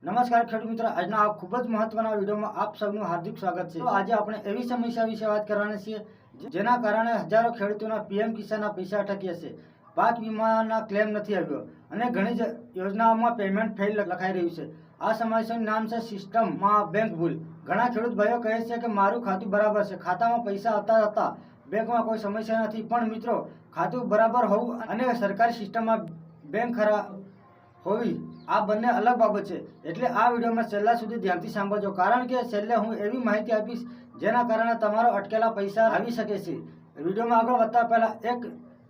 નમસ્કાર ખેડૂત મિત્રો, આજના આ ખૂબ જ મહત્વના વિડીયોમાં આપ સૌનું હાર્દિક સ્વાગત છે। તો આજે આપણે એવી સમસ્યા વિશે વાત કરવાની છે જેના કારણે હજારો ખેડૂતોના પીએમ કિસાનના પૈસા અટક્યા છે, પાક વીમાના ક્લેમ નથી આવ્યો અને ઘણી જ યોજનાઓમાં પેમેન્ટ ફેલ લખાઈ રહ્યું છે। આ સમસ્યાનું નામ છે સિસ્ટમમાં બેંક ભૂલ। ઘણા ખેડૂત ભાઈઓ કહે છે કે મારું ખાતું બરાબર છે, ખાતામાં પૈસા આવતા હતા, બેંકમાં કોઈ સમસ્યા નથી। પણ મિત્રો, ખાતું બરાબર હોવું અને સરકારી સિસ્ટમમાં બેંક ખરા હોવી આ બંને અલગ બાબત છે। એટલે આ વિડીયોમાં છેલ્લા સુધી ધ્યાનથી સાંભળજો, કારણ કે છેલ્લે હું એવી માહિતી આપીશ જેના કારણે તમારો અટકેલા પૈસા આવી શકે છે। વિડીયોમાં આગળ વધતા પહેલા એક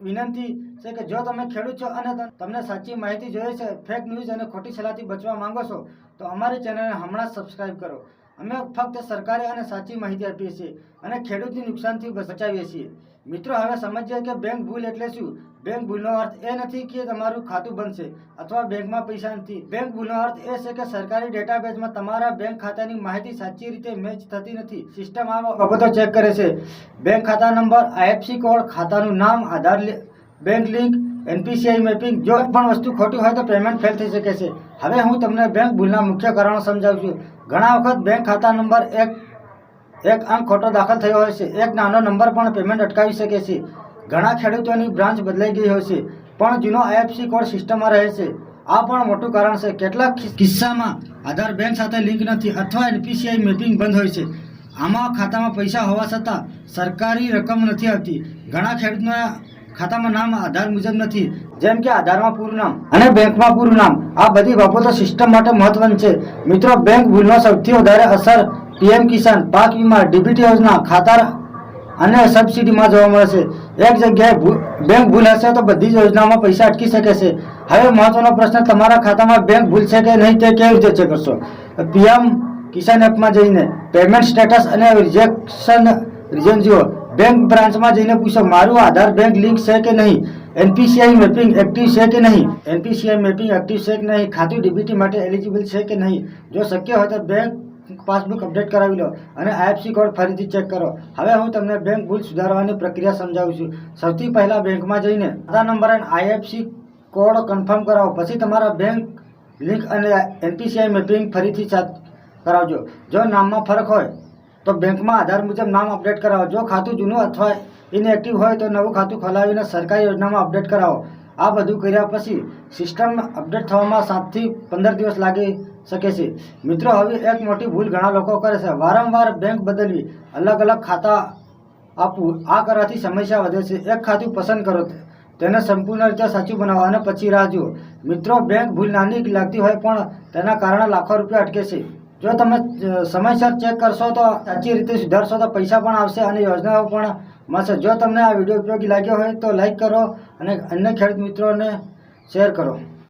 વિનંતી છે કે જો તમે ખેડૂત છો અને તમને સાચી માહિતી જોઈએ છે, ફેક ન્યૂઝ અને ખોટી સલાહથી બચવા માંગો છો, તો અમારી ચેનલને હમણાં જ સબસ્ક્રાઇબ કરો। અમે ફક્ત સરકારી અને સાચી માહિતી આપીએ છીએ અને ખેડૂતની નુકસાનથી બચાવીએ છીએ। મિત્રો, હવે સમજીએ કે બેંક ભૂલ એટલે શું। બેંક ભૂલનો અર્થ એ નથી કે તમારું ખાતું બંધ છે અથવા બેંકમાં પૈસા નથી। બેંક ભૂલનો અર્થ એ છે કે સરકારી ડેટાબેઝમાં તમારા બેંક ખાતાની માહિતી સાચી રીતે મેચ થતી નથી। સિસ્ટમ આ બાબતો ચેક કરે છે: બેંક ખાતા નંબર, આઈએફસી કોડ, ખાતાનું નામ, આધાર, બેંક લિંક, એનપીસીઆઈ મેપિંગ। જો પણ વસ્તુ ખોટી હોય તો પેમેન્ટ ફેલ થઈ શકે છે। હવે હું તમને બેંક ભૂલના મુખ્ય કારણો સમજાવું છું। ઘણા વખત બેંક ખાતા નંબર એક અંક ખોટો દાખલ થયો હોય છે, એક નાનો નંબર પણ પેમેન્ટ અટકાવી શકે છે। ઘણા ખેડૂતોની બ્રાન્ચ બદલાઈ ગઈ હોય છે પણ જૂનો આઈએફસી કોડ સિસ્ટમમાં રહે છે, આ પણ મોટું કારણ છે। કેટલાક કિસ્સામાં આધાર બેંક સાથે લિંક નથી અથવા એનપીસીઆઈ મેપિંગ બંધ હોય છે। આમાં ખાતામાં પૈસા હોવા છતાં સરકારી રકમ નથી આવતી। ઘણા ખેડૂતોના ખાતામાં નામ આધાર મુજબ નથી, જેમ કે આધારમાં પૂરું નામ અને બેંકમાં પૂરું નામ। આ બધી બાબતો સિસ્ટમ માટે મહત્વની છે। મિત્રો, બેંક ભૂલનો સૌથી વધારે અસર પીએમ કિસાન, પાક વીમા, ડીબીટી યોજના, ખાતા અને સબસિડીમાં જોવા મળે છે। એક જગ્યાએ બેંક ભૂલ હશે તો બધી જ યોજનાઓમાં પૈસા અટકી શકે છે। હવે મહત્વનો પ્રશ્ન, તમારા ખાતામાં બેંક ભૂલ છે કે નહીં તે કેવી રીતે ચેક કરશો? પીએમ કિસાન એપમાં જઈને પેમેન્ટ સ્ટેટસ અને રીઝન જુઓ। બેંક બ્રાન્ચમાં જઈને પૂછો, મારું આધાર બેંક લિંક છે કે નહીં? એનપીસીઆઈ મેપિંગ એક્ટિવ છે કે નહીં? એનપીસીઆઈ મેપિંગ એક્ટિવ છે કે નહીં? ખાતું ડીબીટી માટે એલિજિબલ છે કે નહીં? જો શક્ય હોય તો બેંક પાસબુક અપડેટ કરાવી લો અને આઈએફસી કોડ ફરીથી ચેક કરો। હવે હું તમને બેંક ભૂલ સુધારવાની પ્રક્રિયા સમજાવું છું। સૌથી પહેલા બેંકમાં જઈને આધાર નંબર અને આઈએફસી કોડ કન્ફર્મ કરાવો, પછી તમારા બેંક લિંક અને એનપીસીઆઈ મેપિંગ ફરીથી કરાવજો। જો નામમાં ફરક હોય તો બેંકમાં આધાર મુજબ નામ અપડેટ કરાવો। જો ખાતું જૂનું અથવા ઇનએક્ટિવ હોય તો નવું ખાતું ખોલાવીને સરકારી યોજનામાં અપડેટ કરાવો। આ બધું કર્યા પછી સિસ્ટમ અપડેટ થવામાં 7 થી 15 દિવસ લાગી શકે છે। મિત્રો, હવે એક મોટી ભૂલ ઘણા લોકો કરે છે: વારંવાર બેંક બદલવી, અલગ અલગ ખાતા આપવું। આ કરવાથી સમસ્યા વધે છે। એક ખાતું પસંદ કરો, તેને સંપૂર્ણ રીતે સાચું બનાવો અને પછી રાહ જુઓ। મિત્રો, બેંક ભૂલ નાની લાગતી હોય પણ તેના કારણે લાખો રૂપિયા અટકે છે। જો તમે સમયસર ચેક કરશો તો સાચી રીતે સુધારશો તો પૈસા પણ આવશે અને યોજનાઓ પણ મળશે। જો તમને આ વિડીયો ઉપયોગી લાગ્યો હોય તો લાઈક કરો અને અન્ય ખેડૂત મિત્રોને શેર કરો।